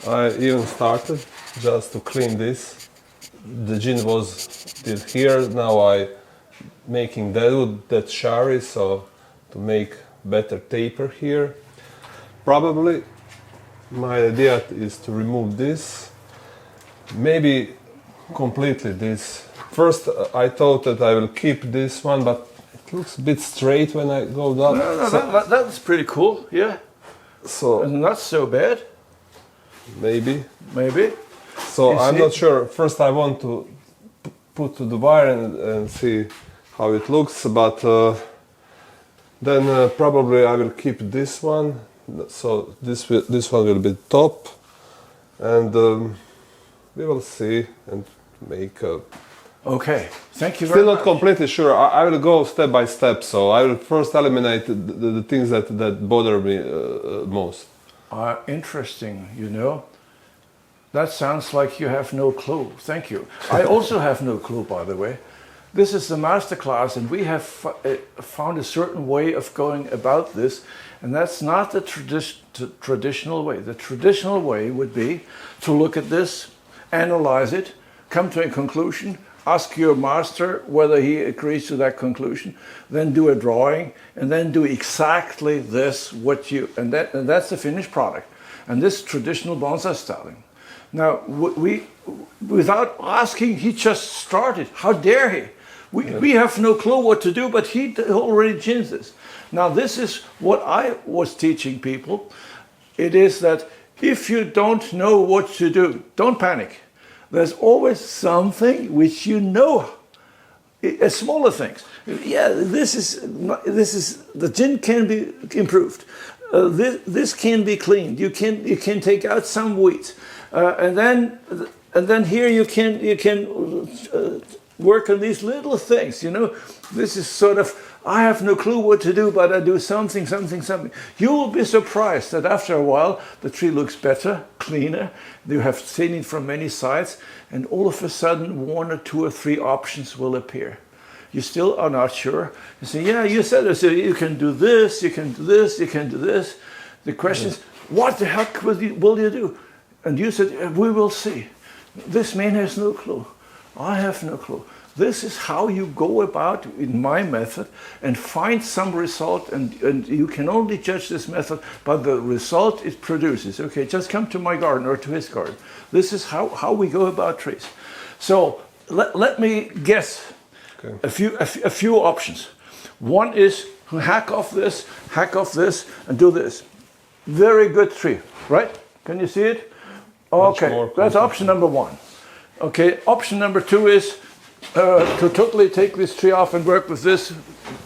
I even started just to clean this. The gin was did here. Now I making Deadwood, that shari, so to make better taper here. Probably my idea is to remove this, maybe completely this. First I thought that I will keep this one, but it looks a bit straight when I go down. No, so, that's pretty cool, yeah. So and not so bad. Maybe. You So I'm see? not sure. First I want to put to the wire and see how it looks, but then probably I will keep this one. So this one will be top, and we will see and make. Okay, thank you very Still much. not completely sure. I will go step by step. So I will first eliminate the things that bother me most. Interesting, you know. That sounds like you have no clue. Thank you. I also have no clue, by the way. This is the Masterclass, and we have found a certain way of going about this, and that's not the traditional way. The traditional way would be to look at this, analyze it, come to a conclusion, ask your master whether he agrees to that conclusion, then do a drawing, and then do exactly this, and that's the finished product. And this traditional bonsai styling. Now, without asking, he just started. How dare he? We have no clue what to do, but he already changed this. Now, this is what I was teaching people. It is that if you don't know what to do, don't panic. There's always something which you know, smaller things. Yeah, the gin can be improved. This can be cleaned. You can take out some weeds, and then here you can work on these little things. You know, this is sort of, I have no clue what to do, but I do something. You will be surprised that after a while the tree looks better, cleaner. You have seen it from many sides, and all of a sudden 1 or 2 or 3 options will appear. You still are not sure. You say, yeah, you said it, so you can do this, you can do this, you can do this. The question is, what the heck will you do? And you said, we will see. This man has no clue. I have no clue. This is how you go about in my method and find some result, and you can only judge this method by the result it produces. Okay, just come to my garden or to his garden. This is how we go about trees. So let me guess. Okay. A few options. One is hack off this, and do this. Very good tree, right? Can you see it? Okay, that's option number 1. Okay, option number 2 is to totally take this tree off and work with this.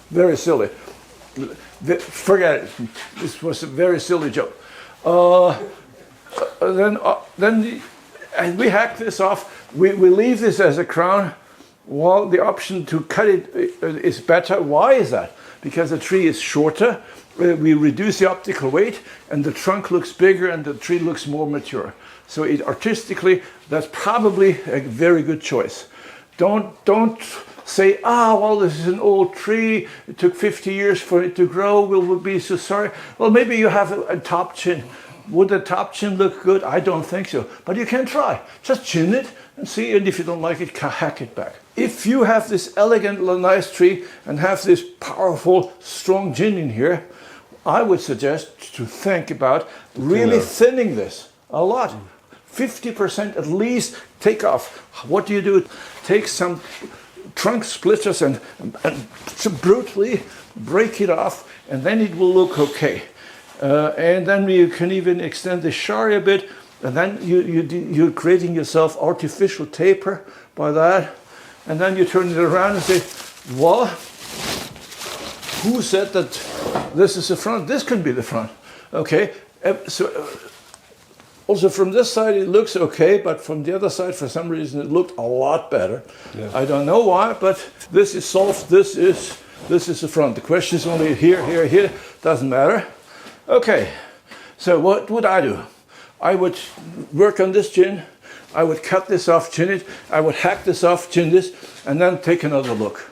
Very silly. Forget it. This was a very silly joke. Then we hack this off. We leave this as a crown. Well, the option to cut it is better. Why is that? Because the tree is shorter, we reduce the optical weight, and the trunk looks bigger and the tree looks more mature. So artistically, that's probably a very good choice. Don't say, well, this is an old tree, it took 50 years for it to grow, we'll be so sorry. Well, maybe you have a top chin. Would the top chin look good? I don't think so. But you can try. Just chin it and see, and if you don't like it, hack it back. If you have this elegant, nice tree and have this powerful, strong gin in here, I would suggest to think about really thinning this a lot. 50% at least take off. What do? Take some trunk splitters and brutally break it off, and then it will look okay. And then you can even extend the shari a bit, and then you're creating yourself artificial taper by that. And then you turn it around and say, well, who said that this is the front? This can be the front. Okay. Also from this side it looks okay, but from the other side for some reason it looked a lot better. Yeah. I don't know why, but this is soft, this is the front. The question is only here, doesn't matter. Okay, so what would I do? I would work on this gin, I would cut this off, chin it, I would hack this off, chin this, and then take another look.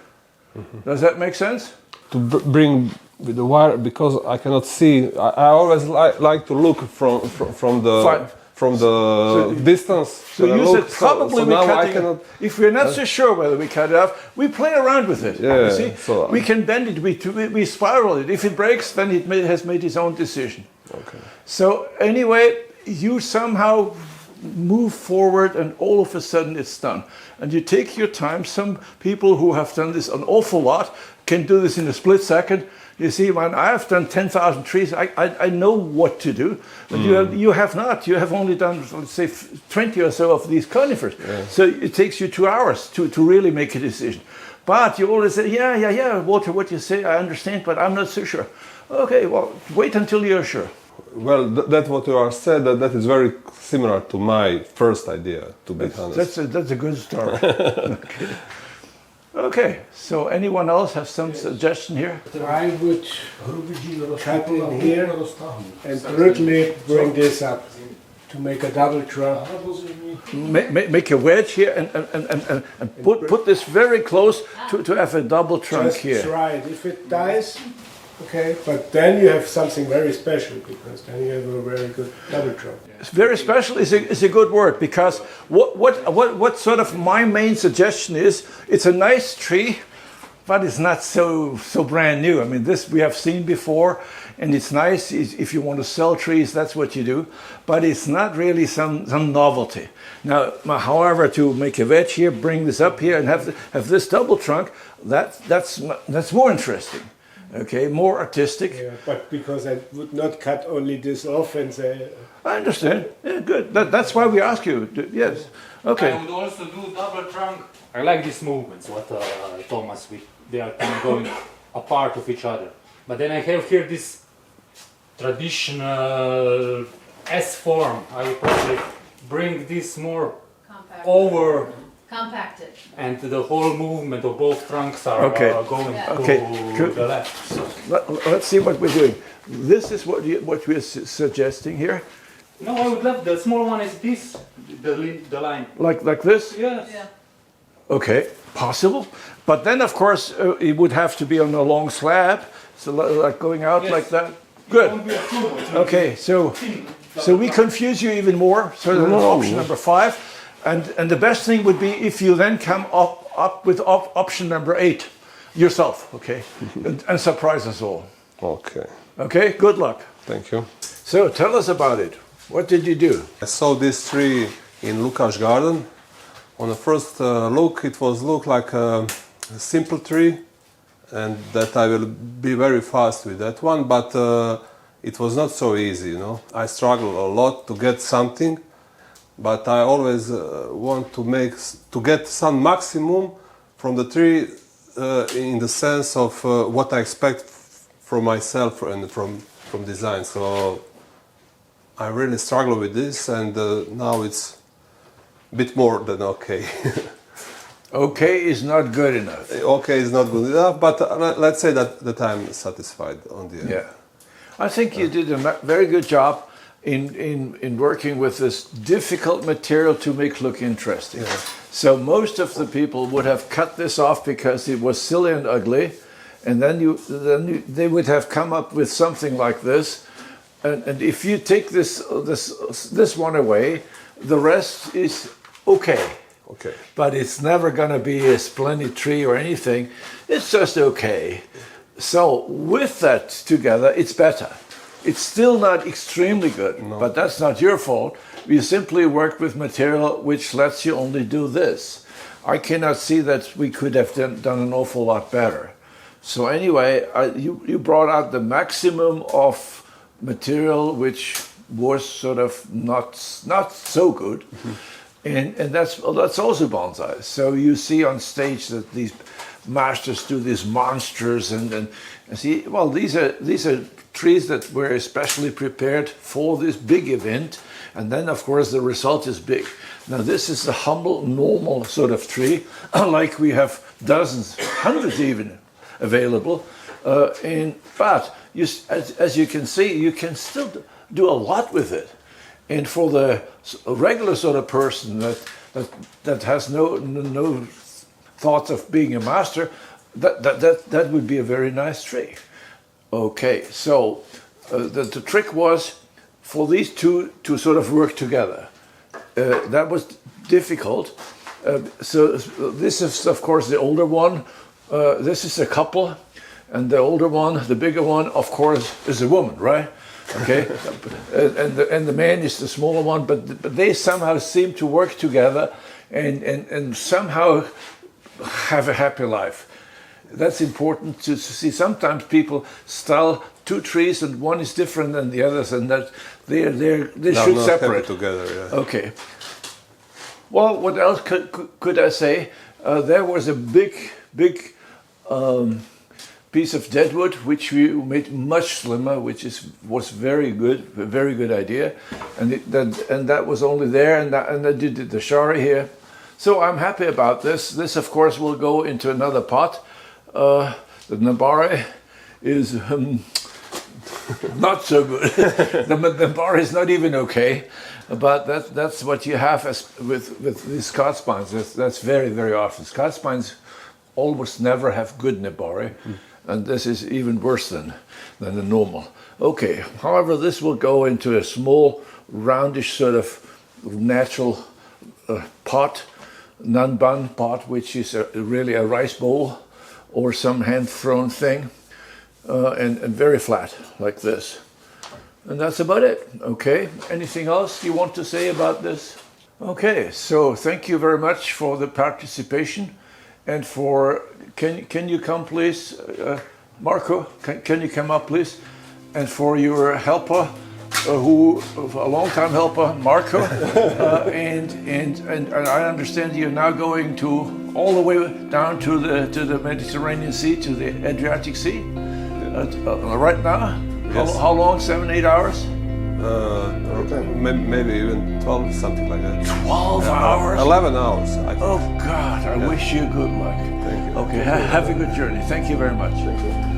Mm-hmm. Does that make sense? To bring with the wire, because I cannot see, I always like to look from the from the distance. So you said probably we now cut I it. cannot. If we're not so sure whether we cut it off, we play around with it. Yeah, you see? so, we can bend it, we spiral it. If it breaks, then it has made its own decision. Okay. So anyway, you somehow move forward and all of a sudden it's done. And you take your time. Some people who have done this an awful lot can do this in a split second. You see, when I have done 10,000 trees, I know what to do. But you have not. You have only done, let's say, 20 or so of these conifers. Yeah. So it takes you 2 hours to really make a decision. But you always say, yeah, Walter, what you say, I understand, but I'm not so sure. Okay, well, wait until you're sure. Well, that's what you are said. That is very similar to my first idea, to be honest. That's a good start. Okay, so anyone else have some suggestion here? I would cut in here and brutally bring this up to make a double trunk. Make a wedge here and put this very close to have a double trunk Just here. try it. If it dies, okay, but then you have something very special because then you have a very good double trunk. Very special is a good word because what sort of my main suggestion is, it's a nice tree, but it's not so brand new. I mean, this we have seen before, and it's nice if you want to sell trees, that's what you do, but it's not really some novelty. Now, however, to make a wedge here, bring this up here, and have this double trunk, that's more interesting. Okay, more artistic. Yeah, but because I would not cut only this off and say... I understand. Yeah, good. That's why we ask you. Yes. Okay. I would also do double trunk. I like these movements, what Thomas, they are kind of going apart of each other. But then I have here this traditional S form. I would probably bring this more over. Compacted. And the whole movement of both trunks are going to the left. So. Let's see what we're doing. This is what we're suggesting here. No, I would love the small one is this, the line. Like this? Yes. Yeah. Okay, possible. But then, of course, it would have to be on a long slab, so like going out like that. Good. Okay, so we confuse you even more. So that's option number 5. And the best thing would be if you then come up with option number 8 yourself, okay, and surprise us all. Okay. Okay, good luck. Thank you. So tell us about it. What did you do? I saw this tree in Lukács garden. On the first look, it looked like a simple tree, and that I will be very fast with that one. But it was not so easy, you know. I struggled a lot to get something. But I always want to get some maximum from the tree in the sense of what I expect from myself and from design. So I really struggle with this, and now it's a bit more than okay. Okay is not good enough. Okay is not good enough, but let's say that I'm satisfied on the end. Yeah, I think you did a very good job in working with this difficult material to make look interesting. Yeah. So most of the people would have cut this off because it was silly and ugly, and then they would have come up with something like this. And if you take this one away, the rest is okay. Okay. But it's never going to be a splendid tree or anything. It's just okay. So with that together, it's better. It's still not extremely good, but that's not your fault. We simply worked with material which lets you only do this. I cannot see that we could have done an awful lot better. So anyway, you brought out the maximum of material which was sort of not so good. Mm-hmm. And that's also bonsai. So you see on stage that these masters do these monsters and see, well, these are trees that were especially prepared for this big event, and then of course the result is big. Now this is a humble, normal sort of tree, like we have dozens, hundreds even available. But as you can see, you can still do a lot with it. And for the regular sort of person that has no thoughts of being a master, that would be a very nice tree. Okay, so the trick was for these two to sort of work together. That was difficult. So this is, of course, the older one. This is a couple, and the older one, the bigger one, of course, is a woman, right? Okay, and the man is the smaller one, but they somehow seem to work together and somehow have a happy life. That's important to see. Sometimes people style two trees and one is different than the others, and that they should separate together. Yeah. Okay. Well, what else could I say? There was a big piece of Deadwood which we made much slimmer, which was very good, a very good idea, and that was only there, and I did the shari here. So I'm happy about this. This, of course, will go into another pot. The Nabare is not so good. The Nabare is not even okay, but that's what you have with these Scots pines. That's very, very often. Scots pines almost never have good Nabare, and this is even worse than the normal. Okay, however, this will go into a small, roundish sort of natural pot, nanban pot, which is really a rice bowl or some hand-thrown thing, and very flat, like this. And that's about it, okay? Anything else you want to say about this? Okay, so thank you very much for the participation, and for, can you come please, Marco, can you come up please? And for your helper, a long-time helper, Marco, and I understand you're now going to all the way down to the Mediterranean Sea, to the Adriatic Sea, right now. Yes. How long? 7-8 hours? Maybe even 12, something like that. 12 hours? 11 hours. I think. Oh God! I wish you good luck. Thank you. Okay, have a good journey. Thank you very much. Thank you.